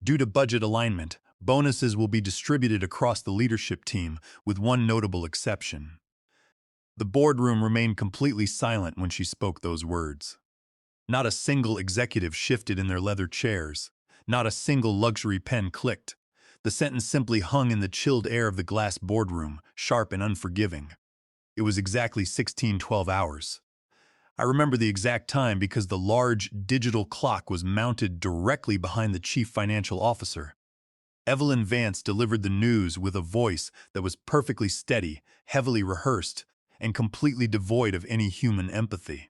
Due to budget alignment, bonuses will be distributed across the leadership team, with one notable exception. The boardroom remained completely silent when she spoke those words. Not a single executive shifted in their leather chairs. Not a single luxury pen clicked. The sentence simply hung in the chilled air of the glass boardroom, sharp and unforgiving. It was exactly 16:12 hours. I remember the exact time because the large digital clock was mounted directly behind the chief financial officer. Evelyn Vance delivered the news with a voice that was perfectly steady, heavily rehearsed, and completely devoid of any human empathy.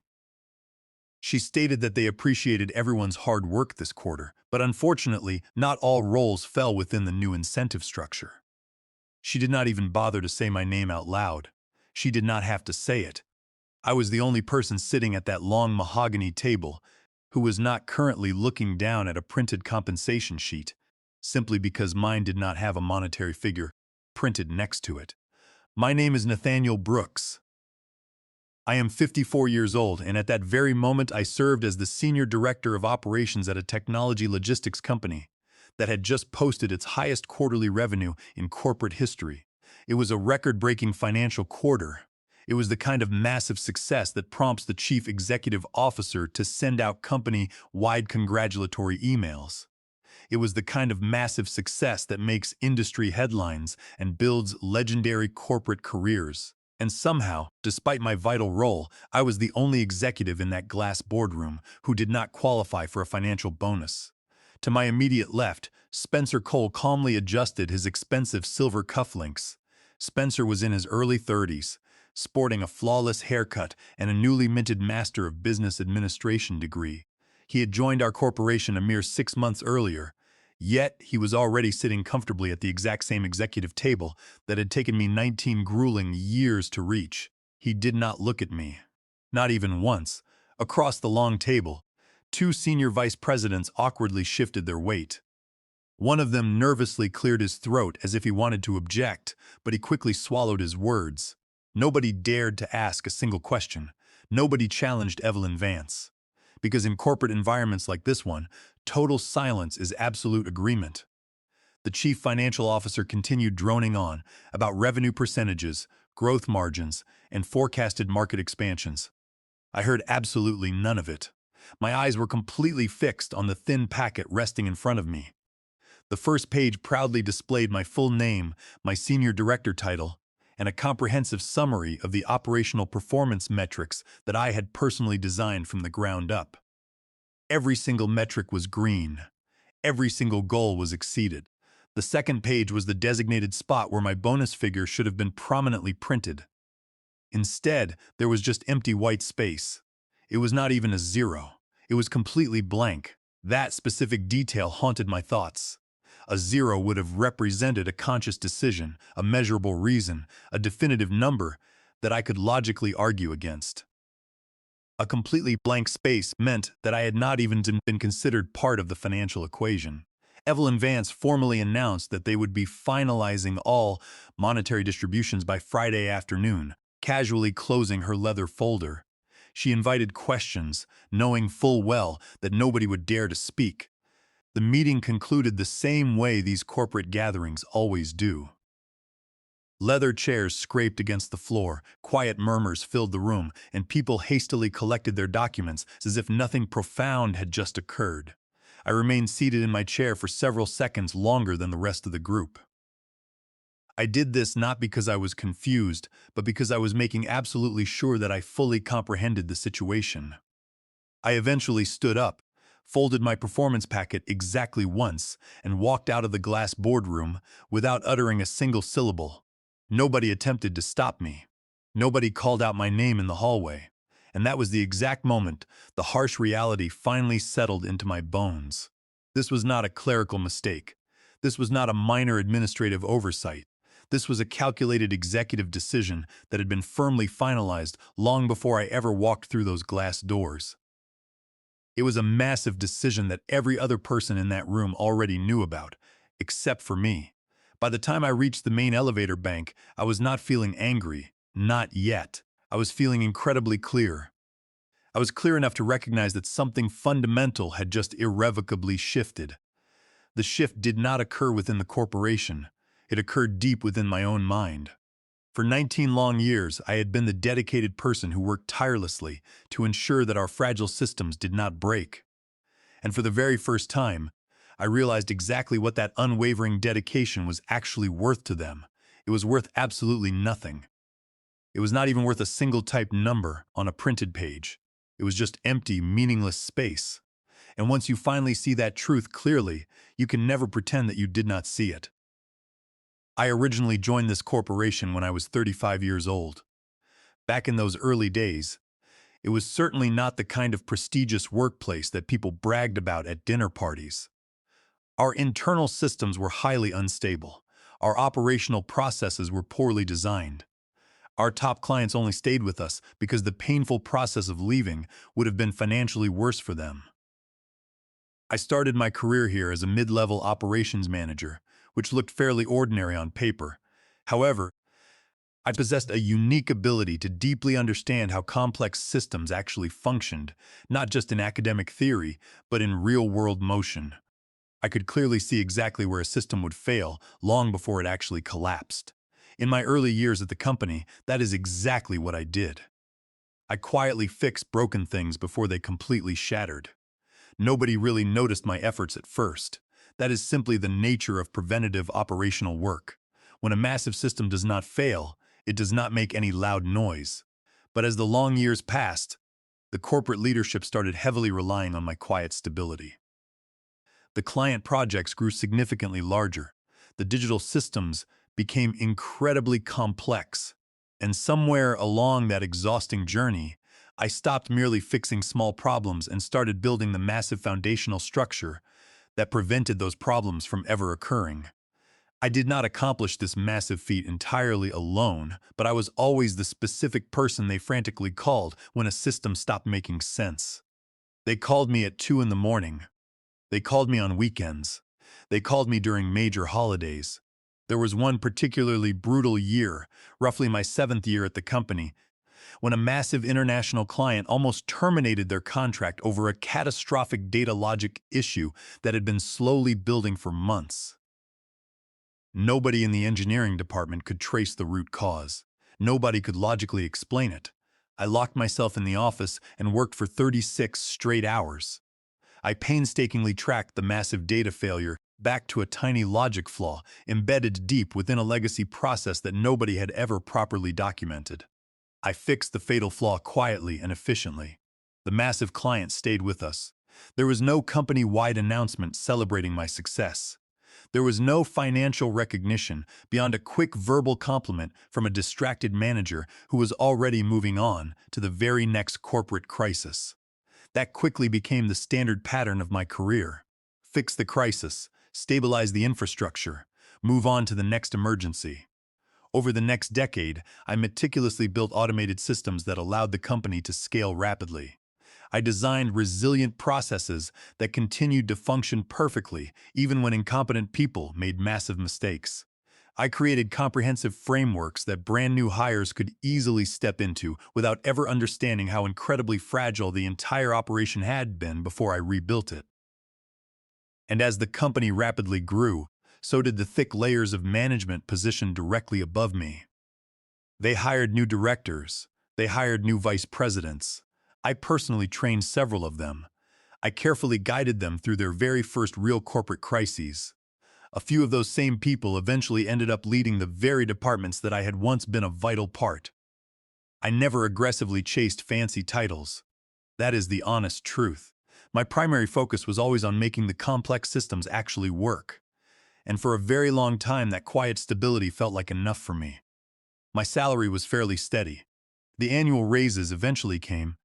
She stated that they appreciated everyone's hard work this quarter, but unfortunately, not all roles fell within the new incentive structure. She did not even bother to say my name out loud. She did not have to say it. I was the only person sitting at that long mahogany table who was not currently looking down at a printed compensation sheet, simply because mine did not have a monetary figure printed next to it. My name is Nathaniel Brooks. I am 54 years old, and at that very moment I served as the Senior Director of Operations at a technology logistics company that had just posted its highest quarterly revenue in corporate history. It was a record-breaking financial quarter. It was the kind of massive success that prompts the Chief Executive Officer to send out company-wide congratulatory emails. It was the kind of massive success that makes industry headlines and builds legendary corporate careers. And somehow, despite my vital role, I was the only executive in that glass boardroom who did not qualify for a financial bonus. To my immediate left, Spencer Cole calmly adjusted his expensive silver cufflinks. Spencer was in his early 30s, sporting a flawless haircut and a newly minted Master of Business Administration degree. He had joined our corporation a mere 6 months earlier, yet he was already sitting comfortably at the exact same executive table that had taken me 19 grueling years to reach. He did not look at me. Not even once. Across the long table, two senior vice presidents awkwardly shifted their weight. One of them nervously cleared his throat as if he wanted to object, but he quickly swallowed his words. Nobody dared to ask a single question. Nobody challenged Evelyn Vance. Because in corporate environments like this one, total silence is absolute agreement. The chief financial officer continued droning on about revenue percentages, growth margins, and forecasted market expansions. I heard absolutely none of it. My eyes were completely fixed on the thin packet resting in front of me. The first page proudly displayed my full name, my senior director title, and a comprehensive summary of the operational performance metrics that I had personally designed from the ground up. Every single metric was green. Every single goal was exceeded. The second page was the designated spot where my bonus figure should have been prominently printed. Instead, there was just empty white space. It was not even a zero. It was completely blank. That specific detail haunted my thoughts. A zero would have represented a conscious decision, a measurable reason, a definitive number that I could logically argue against. A completely blank space meant that I had not even been considered part of the financial equation. Evelyn Vance formally announced that they would be finalizing all monetary distributions by Friday afternoon, casually closing her leather folder. She invited questions, knowing full well that nobody would dare to speak. The meeting concluded the same way these corporate gatherings always do. Leather chairs scraped against the floor, quiet murmurs filled the room, and people hastily collected their documents as if nothing profound had just occurred. I remained seated in my chair for several seconds longer than the rest of the group. I did this not because I was confused, but because I was making absolutely sure that I fully comprehended the situation. I eventually stood up, folded my performance packet exactly once, and walked out of the glass boardroom without uttering a single syllable. Nobody attempted to stop me. Nobody called out my name in the hallway. And that was the exact moment the harsh reality finally settled into my bones. This was not a clerical mistake. This was not a minor administrative oversight. This was a calculated executive decision that had been firmly finalized long before I ever walked through those glass doors. It was a massive decision that every other person in that room already knew about, except for me. By the time I reached the main elevator bank, I was not feeling angry. Not yet. I was feeling incredibly clear. I was clear enough to recognize that something fundamental had just irrevocably shifted. The shift did not occur within the corporation. It occurred deep within my own mind. For 19 long years, I had been the dedicated person who worked tirelessly to ensure that our fragile systems did not break. And for the very first time, I realized exactly what that unwavering dedication was actually worth to them. It was worth absolutely nothing. It was not even worth a single typed number on a printed page. It was just empty, meaningless space. And once you finally see that truth clearly, you can never pretend that you did not see it. I originally joined this corporation when I was 35 years old. Back in those early days, it was certainly not the kind of prestigious workplace that people bragged about at dinner parties. Our internal systems were highly unstable. Our operational processes were poorly designed. Our top clients only stayed with us because the painful process of leaving would have been financially worse for them. I started my career here as a mid-level operations manager, which looked fairly ordinary on paper. However, I possessed a unique ability to deeply understand how complex systems actually functioned, not just in academic theory, but in real-world motion. I could clearly see exactly where a system would fail long before it actually collapsed. In my early years at the company, that is exactly what I did. I quietly fixed broken things before they completely shattered. Nobody really noticed my efforts at first. That is simply the nature of preventative operational work. When a massive system does not fail, it does not make any loud noise. But as the long years passed, the corporate leadership started heavily relying on my quiet stability. The client projects grew significantly larger. The digital systems became incredibly complex. And somewhere along that exhausting journey, I stopped merely fixing small problems and started building the massive foundational structure that prevented those problems from ever occurring. I did not accomplish this massive feat entirely alone, but I was always the specific person they frantically called when a system stopped making sense. They called me at 2 in the morning. They called me on weekends. They called me during major holidays. There was one particularly brutal year, roughly my 7th year at the company, when a massive international client almost terminated their contract over a catastrophic data logic issue that had been slowly building for months. Nobody in the engineering department could trace the root cause. Nobody could logically explain it. I locked myself in the office and worked for 36 straight hours. I painstakingly tracked the massive data failure back to a tiny logic flaw embedded deep within a legacy process that nobody had ever properly documented. I fixed the fatal flaw quietly and efficiently. The massive client stayed with us. There was no company-wide announcement celebrating my success. There was no financial recognition beyond a quick verbal compliment from a distracted manager who was already moving on to the very next corporate crisis. That quickly became the standard pattern of my career. Fix the crisis, stabilize the infrastructure, move on to the next emergency. Over the next decade, I meticulously built automated systems that allowed the company to scale rapidly. I designed resilient processes that continued to function perfectly even when incompetent people made massive mistakes. I created comprehensive frameworks that brand new hires could easily step into without ever understanding how incredibly fragile the entire operation had been before I rebuilt it. And as the company rapidly grew, so did the thick layers of management positioned directly above me. They hired new directors. They hired new vice presidents. I personally trained several of them. I carefully guided them through their very first real corporate crises. A few of those same people eventually ended up leading the very departments that I had once been a vital part. I never aggressively chased fancy titles. That is the honest truth. My primary focus was always on making the complex systems actually work. And for a very long time, that quiet stability felt like enough for me. My salary was fairly steady. The annual raises eventually came,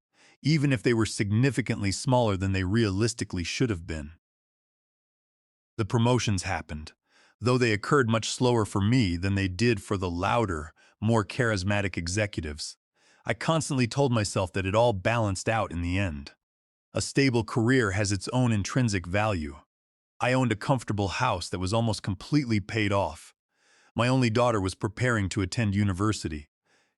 even if they were significantly smaller than they realistically should have been. The promotions happened, though they occurred much slower for me than they did for the louder, more charismatic executives. I constantly told myself that it all balanced out in the end. A stable career has its own intrinsic value. I owned a comfortable house that was almost completely paid off. My only daughter was preparing to attend university.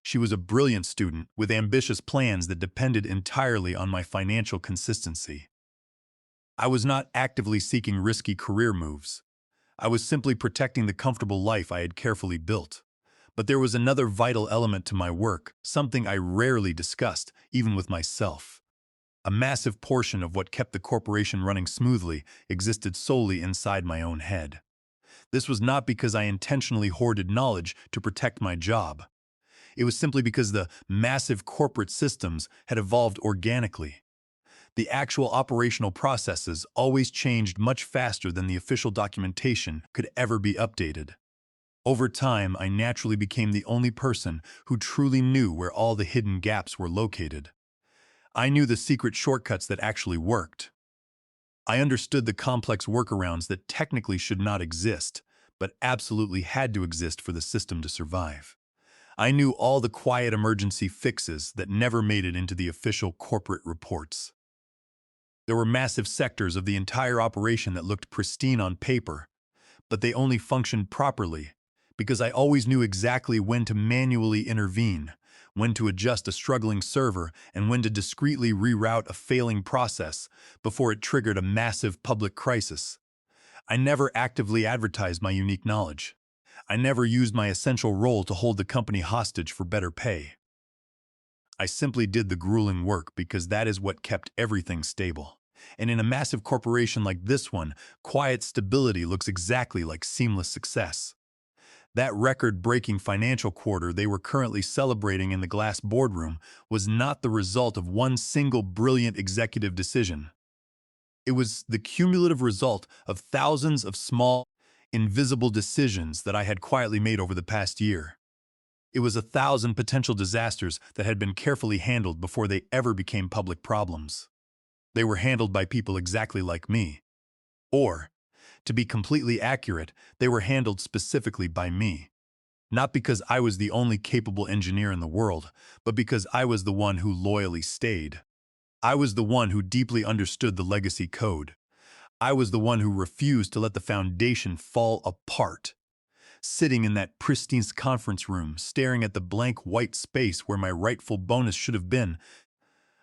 She was a brilliant student with ambitious plans that depended entirely on my financial consistency. I was not actively seeking risky career moves. I was simply protecting the comfortable life I had carefully built. But there was another vital element to my work, something I rarely discussed, even with myself. A massive portion of what kept the corporation running smoothly existed solely inside my own head. This was not because I intentionally hoarded knowledge to protect my job. It was simply because the massive corporate systems had evolved organically. The actual operational processes always changed much faster than the official documentation could ever be updated. Over time, I naturally became the only person who truly knew where all the hidden gaps were located. I knew the secret shortcuts that actually worked. I understood the complex workarounds that technically should not exist, but absolutely had to exist for the system to survive. I knew all the quiet emergency fixes that never made it into the official corporate reports. There were massive sectors of the entire operation that looked pristine on paper, but they only functioned properly because I always knew exactly when to manually intervene, when to adjust a struggling server, and when to discreetly reroute a failing process before it triggered a massive public crisis. I never actively advertised my unique knowledge. I never used my essential role to hold the company hostage for better pay. I simply did the grueling work because that is what kept everything stable. And in a massive corporation like this one, quiet stability looks exactly like seamless success. That record-breaking financial quarter they were currently celebrating in the glass boardroom was not the result of one single brilliant executive decision. It was the cumulative result of thousands of small, invisible decisions that I had quietly made over the past year. It was 1,000 potential disasters that had been carefully handled before they ever became public problems. They were handled by people exactly like me. Or, to be completely accurate, they were handled specifically by me. Not because I was the only capable engineer in the world, but because I was the one who loyally stayed. I was the one who deeply understood the legacy code. I was the one who refused to let the foundation fall apart. Sitting in that pristine conference room, staring at the blank white space where my rightful bonus should have been,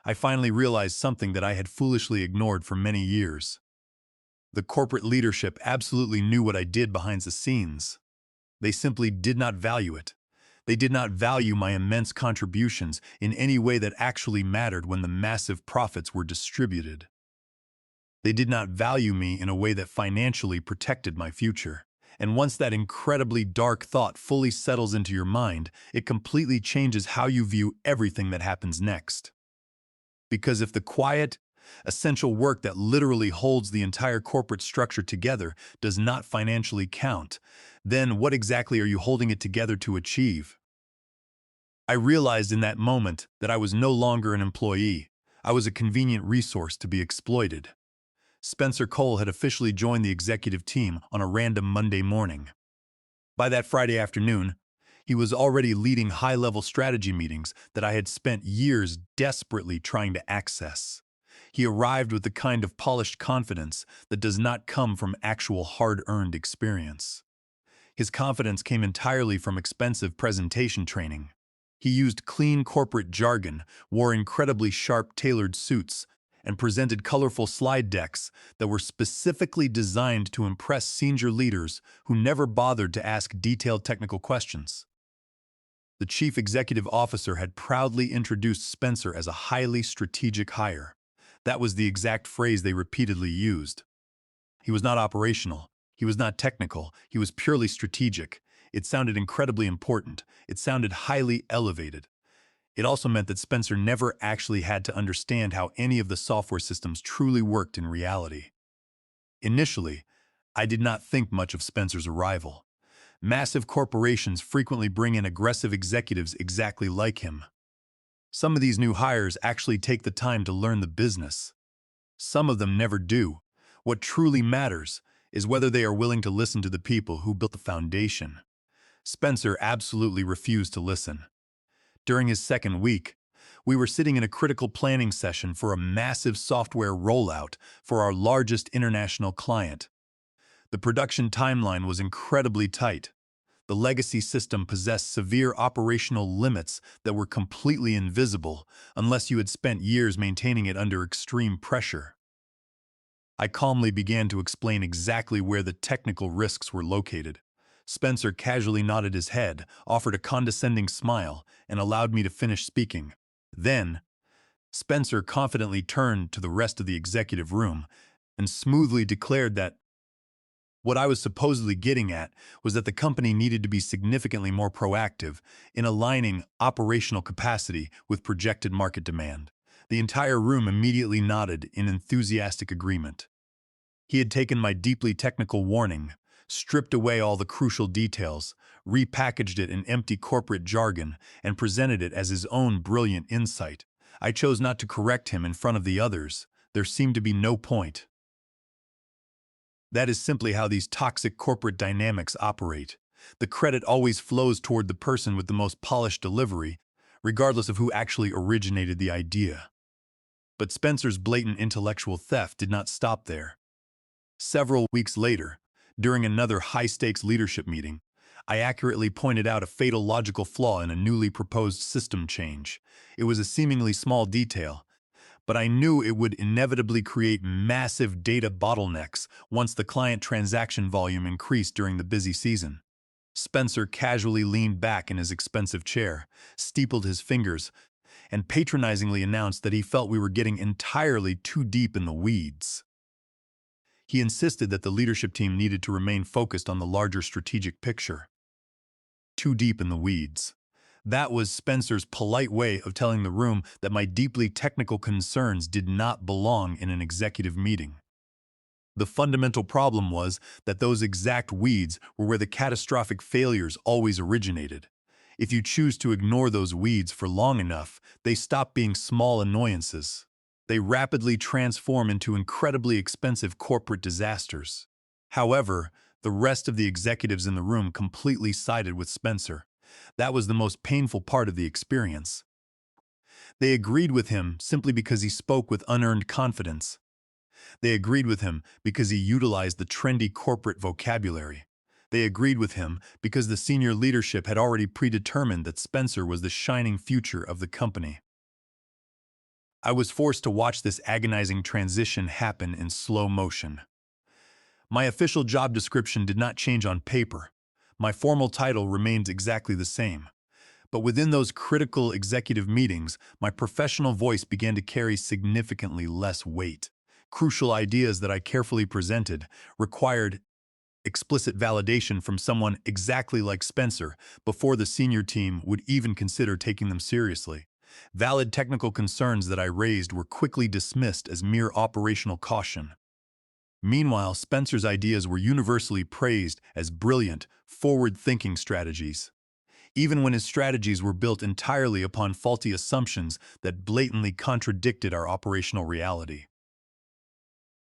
I finally realized something that I had foolishly ignored for many years. The corporate leadership absolutely knew what I did behind the scenes. They simply did not value it. They did not value my immense contributions in any way that actually mattered when the massive profits were distributed. They did not value me in a way that financially protected my future. And once that incredibly dark thought fully settles into your mind, it completely changes how you view everything that happens next. Because if the quiet, essential work that literally holds the entire corporate structure together does not financially count, then what exactly are you holding it together to achieve? I realized in that moment that I was no longer an employee. I was a convenient resource to be exploited. Spencer Cole had officially joined the executive team on a random Monday morning. By that Friday afternoon, he was already leading high-level strategy meetings that I had spent years desperately trying to access. He arrived with the kind of polished confidence that does not come from actual hard-earned experience. His confidence came entirely from expensive presentation training. He used clean corporate jargon, wore incredibly sharp tailored suits, and presented colorful slide decks that were specifically designed to impress senior leaders who never bothered to ask detailed technical questions. The chief executive officer had proudly introduced Spencer as a highly strategic hire. That was the exact phrase they repeatedly used. He was not operational. He was not technical. He was purely strategic. It sounded incredibly important. It sounded highly elevated. It also meant that Spencer never actually had to understand how any of the software systems truly worked in reality. Initially, I did not think much of Spencer's arrival. Massive corporations frequently bring in aggressive executives exactly like him. Some of these new hires actually take the time to learn the business. Some of them never do. What truly matters is whether they are willing to listen to the people who built the foundation. Spencer absolutely refused to listen. During his second week, we were sitting in a critical planning session for a massive software rollout for our largest international client. The production timeline was incredibly tight. The legacy system possessed severe operational limits that were completely invisible unless you had spent years maintaining it under extreme pressure. I calmly began to explain exactly where the technical risks were located. Spencer casually nodded his head, offered a condescending smile, and allowed me to finish speaking. Then, Spencer confidently turned to the rest of the executive room and smoothly declared that what I was supposedly getting at was that the company needed to be significantly more proactive in aligning operational capacity with projected market demand. The entire room immediately nodded in enthusiastic agreement. He had taken my deeply technical warning, stripped away all the crucial details, repackaged it in empty corporate jargon, and presented it as his own brilliant insight. I chose not to correct him in front of the others. There seemed to be no point. That is simply how these toxic corporate dynamics operate. The credit always flows toward the person with the most polished delivery, regardless of who actually originated the idea. But Spencer's blatant intellectual theft did not stop there. Several weeks later, during another high-stakes leadership meeting, I accurately pointed out a fatal logical flaw in a newly proposed system change. It was a seemingly small detail, but I knew it would inevitably create massive data bottlenecks once the client transaction volume increased during the busy season. Spencer casually leaned back in his expensive chair, steepled his fingers, and patronizingly announced that he felt we were getting entirely too deep in the weeds. He insisted that the leadership team needed to remain focused on the larger strategic picture. Too deep in the weeds. That was Spencer's polite way of telling the room that my deeply technical concerns did not belong in an executive meeting. The fundamental problem was that those exact weeds were where the catastrophic failures always originated. If you choose to ignore those weeds for long enough, they stop being small annoyances. They rapidly transform into incredibly expensive corporate disasters. However, the rest of the executives in the room completely sided with Spencer. That was the most painful part of the experience. They agreed with him simply because he spoke with unearned confidence. They agreed with him because he utilized the trendy corporate vocabulary. They agreed with him because the senior leadership had already predetermined that Spencer was the shining future of the company. I was forced to watch this agonizing transition happen in slow motion. My official job description did not change on paper. My formal title remained exactly the same. But within those critical executive meetings, my professional voice began to carry significantly less weight. Crucial ideas that I carefully presented required explicit validation from someone exactly like Spencer before the senior team would even consider taking them seriously. Valid technical concerns that I raised were quickly dismissed as mere operational caution. Meanwhile, Spencer's ideas were universally praised as brilliant, forward-thinking strategies, even when his strategies were built entirely upon faulty assumptions that blatantly contradicted our operational reality.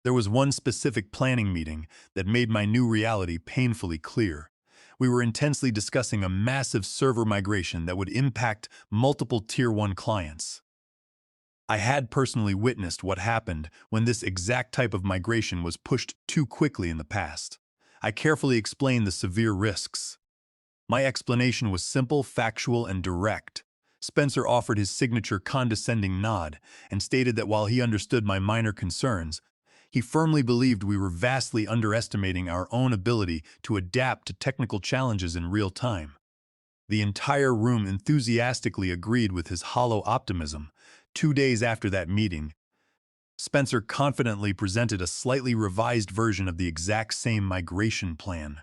There was one specific planning meeting that made my new reality painfully clear. We were intensely discussing a massive server migration that would impact multiple Tier 1 clients. I had personally witnessed what happened when this exact type of migration was pushed too quickly in the past. I carefully explained the severe risks. My explanation was simple, factual, and direct. Spencer offered his signature condescending nod and stated that while he understood my minor concerns, he firmly believed we were vastly underestimating our own ability to adapt to technical challenges in real time. The entire room enthusiastically agreed with his hollow optimism. 2 days after that meeting, Spencer confidently presented a slightly revised version of the exact same migration plan.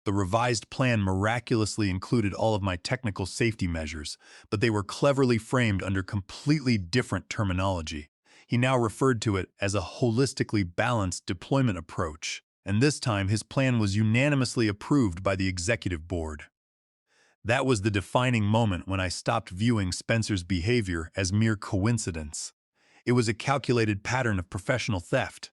The revised plan miraculously included all of my technical safety measures, but they were cleverly framed under completely different terminology. He now referred to it as a holistically balanced deployment approach, and this time his plan was unanimously approved by the executive board. That was the defining moment when I stopped viewing Spencer's behavior as mere coincidence. It was a calculated pattern of professional theft.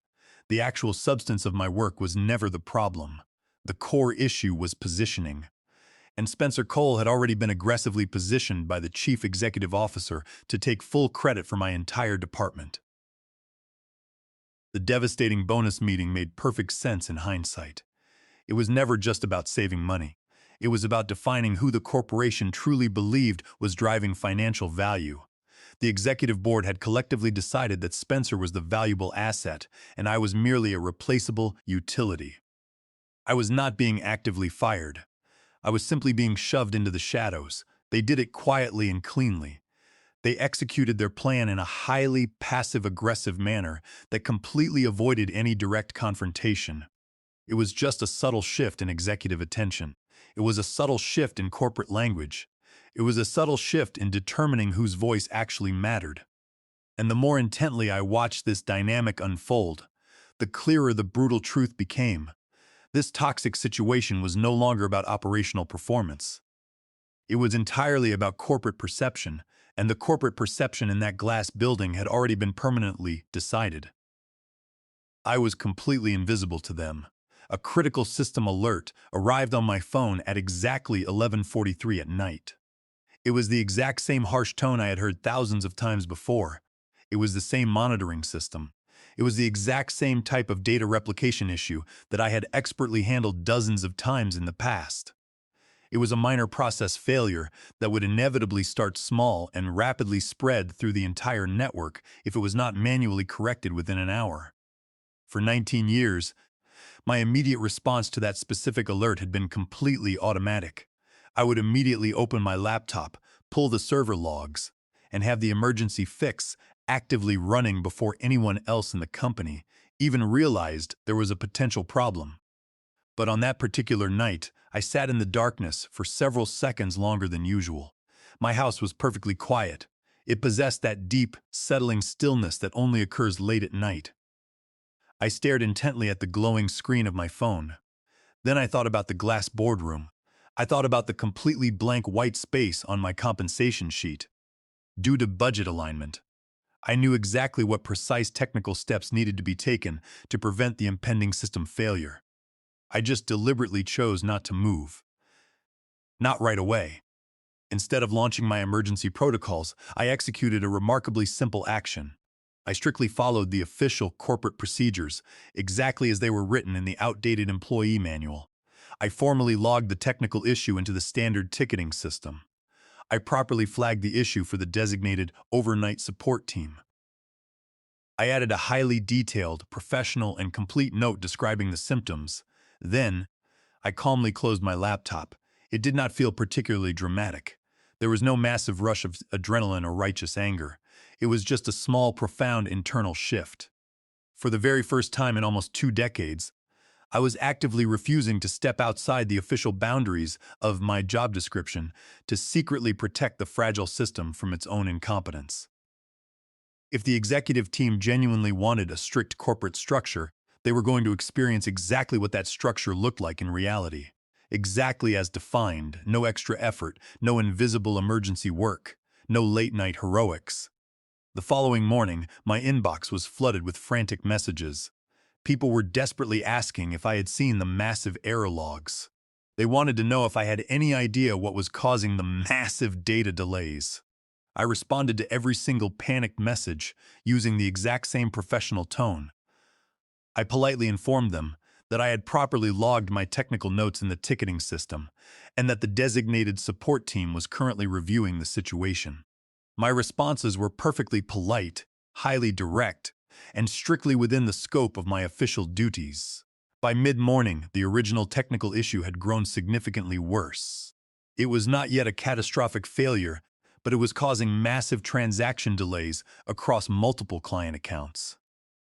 The actual substance of my work was never the problem. The core issue was positioning. And Spencer Cole had already been aggressively positioned by the chief executive officer to take full credit for my entire department. The devastating bonus meeting made perfect sense in hindsight. It was never just about saving money. It was about defining who the corporation truly believed was driving financial value. The executive board had collectively decided that Spencer was the valuable asset, and I was merely a replaceable utility. I was not being actively fired. I was simply being shoved into the shadows. They did it quietly and cleanly. They executed their plan in a highly passive-aggressive manner that completely avoided any direct confrontation. It was just a subtle shift in executive attention. It was a subtle shift in corporate language. It was a subtle shift in determining whose voice actually mattered. And the more intently I watched this dynamic unfold, the clearer the brutal truth became. This toxic situation was no longer about operational performance. It was entirely about corporate perception, and the corporate perception in that glass building had already been permanently decided. I was completely invisible to them. A critical system alert arrived on my phone at exactly 11:43 at night. It was the exact same harsh tone I had heard thousands of times before. It was the same monitoring system. It was the exact same type of data replication issue that I had expertly handled dozens of times in the past. It was a minor process failure that would inevitably start small and rapidly spread through the entire network if it was not manually corrected within an hour. For 19 years, my immediate response to that specific alert had been completely automatic. I would immediately open my laptop, pull the server logs, and have the emergency fix actively running before anyone else in the company even realized there was a potential problem. But on that particular night, I sat in the darkness for several seconds longer than usual. My house was perfectly quiet. It possessed that deep, settling stillness that only occurs late at night. I stared intently at the glowing screen of my phone. Then I thought about the glass boardroom. I thought about the completely blank white space on my compensation sheet. Due to budget alignment, I knew exactly what precise technical steps needed to be taken to prevent the impending system failure. I just deliberately chose not to move. Not right away. Instead of launching my emergency protocols, I executed a remarkably simple action. I strictly followed the official corporate procedures, exactly as they were written in the outdated employee manual. I formally logged the technical issue into the standard ticketing system. I properly flagged the issue for the designated overnight support team. I added a highly detailed, professional, and complete note describing the symptoms. Then, I calmly closed my laptop. It did not feel particularly dramatic. There was no massive rush of adrenaline or righteous anger. It was just a small, profound internal shift. For the very first time in almost 2 decades, I was actively refusing to step outside the official boundaries of my job description to secretly protect the fragile system from its own incompetence. If the executive team genuinely wanted a strict corporate structure, they were going to experience exactly what that structure looked like in reality. Exactly as defined, no extra effort, no invisible emergency work, no late-night heroics. The following morning, my inbox was flooded with frantic messages. People were desperately asking if I had seen the massive error logs. They wanted to know if I had any idea what was causing the massive data delays. I responded to every single panicked message using the exact same professional tone. I politely informed them that I had properly logged my technical notes in the ticketing system and that the designated support team was currently reviewing the situation. My responses were perfectly polite, highly direct, and strictly within the scope of my official duties. By mid-morning, the original technical issue had grown significantly worse. It was not yet a catastrophic failure, but it was causing massive transaction delays across multiple client accounts.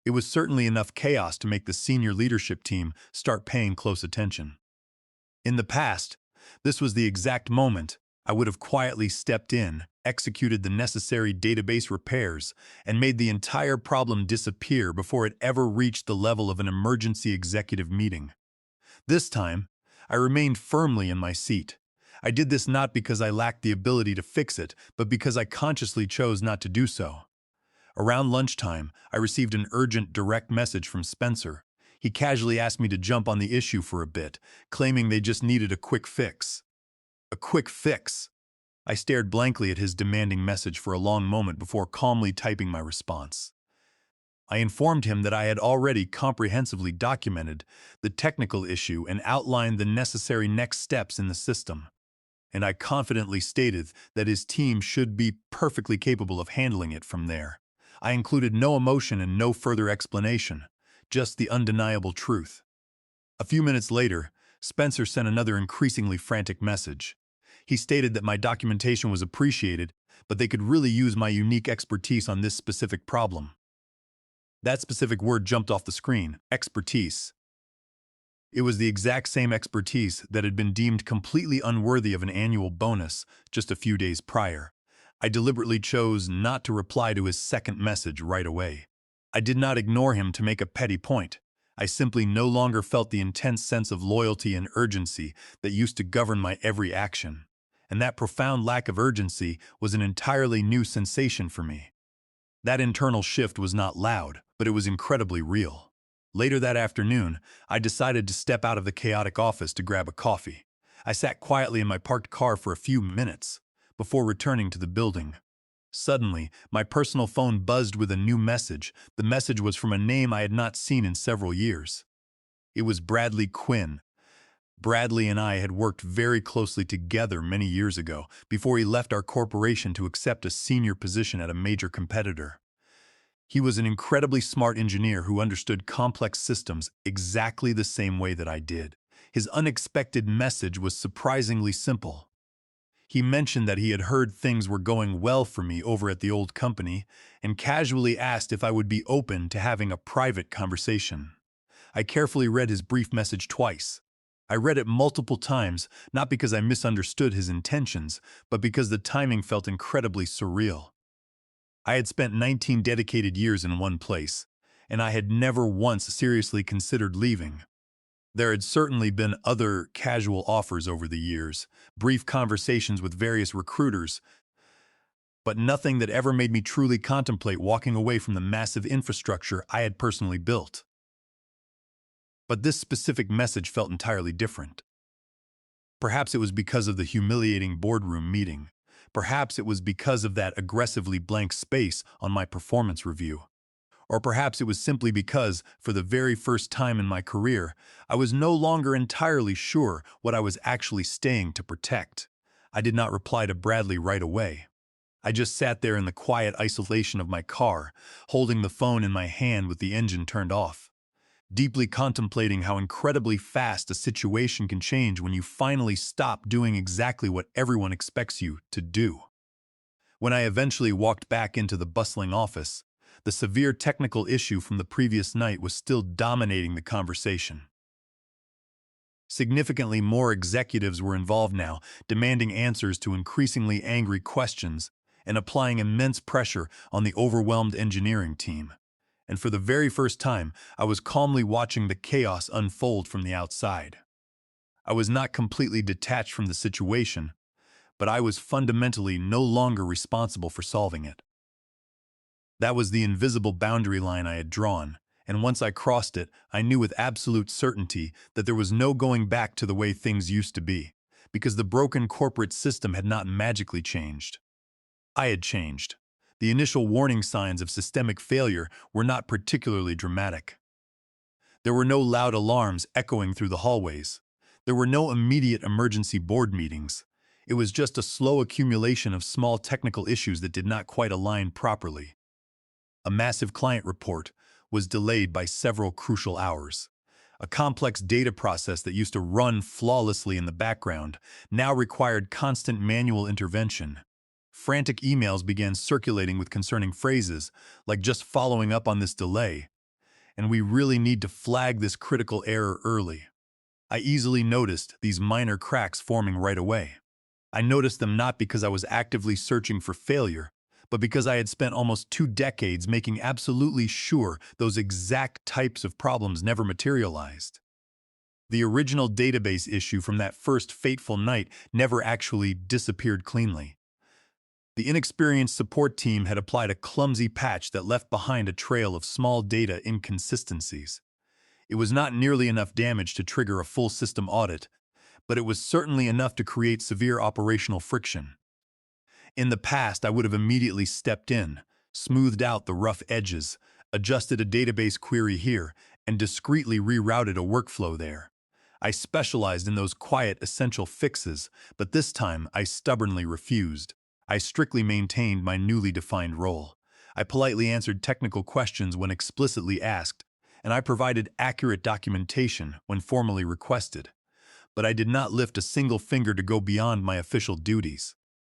It was certainly enough chaos to make the senior leadership team start paying close attention. In the past, this was the exact moment I would have quietly stepped in, executed the necessary database repairs, and made the entire problem disappear before it ever reached the level of an emergency executive meeting. This time, I remained firmly in my seat. I did this not because I lacked the ability to fix it, but because I consciously chose not to do so. Around lunchtime, I received an urgent direct message from Spencer. He casually asked me to jump on the issue for a bit, claiming they just needed a quick fix. A quick fix? I stared blankly at his demanding message for a long moment before calmly typing my response. I informed him that I had already comprehensively documented the technical issue and outlined the necessary next steps in the system. and I confidently stated that his team should be perfectly capable of handling it from there. I included no emotion and no further explanation, just the undeniable truth. A few minutes later, Spencer sent another increasingly frantic message. He stated that my documentation was appreciated, but they could really use my unique expertise on this specific problem. That specific word jumped off the screen: expertise. It was the exact same expertise that had been deemed completely unworthy of an annual bonus just a few days prior. I deliberately chose not to reply to his second message right away. I did not ignore him to make a petty point. I simply no longer felt the intense sense of loyalty and urgency that used to govern my every action. And that profound lack of urgency was an entirely new sensation for me. That internal shift was not loud, but it was incredibly real. Later that afternoon, I decided to step out of the chaotic office to grab a coffee. I sat quietly in my parked car for a few minutes before returning to the building. Suddenly, my personal phone buzzed with a new message. The message was from a name I had not seen in several years. It was Bradley Quinn. Bradley and I had worked very closely together many years ago, before he left our corporation to accept a senior position at a major competitor. He was an incredibly smart engineer who understood complex systems exactly the same way that I did. His unexpected message was surprisingly simple. He mentioned that he had heard things were going well for me over at the old company and casually asked if I would be open to having a private conversation. I carefully read his brief message twice. I read it multiple times, not because I misunderstood his intentions, but because the timing felt incredibly surreal. I had spent 19 dedicated years in one place, and I had never once seriously considered leaving. There had certainly been other casual offers over the years, brief conversations with various recruiters, but nothing that ever made me truly contemplate walking away from the massive infrastructure I had personally built. But this specific message felt entirely different. Perhaps it was because of the humiliating boardroom meeting. Perhaps it was because of that aggressively blank space on my performance review. Or perhaps it was simply because, for the very first time in my career, I was no longer entirely sure what I was actually staying to protect. I did not reply to Bradley right away. I just sat there in the quiet isolation of my car, holding the phone in my hand with the engine turned off, deeply contemplating how incredibly fast a situation can change when you finally stop doing exactly what everyone expects you to do. When I eventually walked back into the bustling office, the severe technical issue from the previous night was still dominating the conversation. Significantly more executives were involved now, demanding answers to increasingly angry questions and applying immense pressure on the overwhelmed engineering team. And for the very first time, I was calmly watching the chaos unfold from the outside. I was not completely detached from the situation, but I was fundamentally no longer responsible for solving it. That was the invisible boundary line I had drawn, and once I crossed it, I knew with absolute certainty that there was no going back to the way things used to be, because the broken corporate system had not magically changed. I had changed. The initial warning signs of systemic failure were not particularly dramatic. There were no loud alarms echoing through the hallways. There were no immediate emergency board meetings. It was just a slow accumulation of small technical issues that did not quite align properly. A massive client report was delayed by several crucial hours. A complex data process that used to run flawlessly in the background now required constant manual intervention. Frantic emails began circulating with concerning phrases, like "just following up on this delay," and "we really need to flag this critical error early." I easily noticed these minor cracks forming right away. I noticed them not because I was actively searching for failure, but because I had spent almost 2 decades making absolutely sure those exact types of problems never materialized. The original database issue from that first fateful night never actually disappeared cleanly. The inexperienced support team had applied a clumsy patch that left behind a trail of small data inconsistencies. It was not nearly enough damage to trigger a full system audit, but it was certainly enough to create severe operational friction. In the past, I would have immediately stepped in, smoothed out the rough edges, adjusted a database query here, and discreetly rerouted a workflow there. I specialized in those quiet, essential fixes, but this time I stubbornly refused. I strictly maintained my newly defined role. I politely answered technical questions when explicitly asked, and I provided accurate documentation when formally requested. But I did not lift a single finger to go beyond my official duties.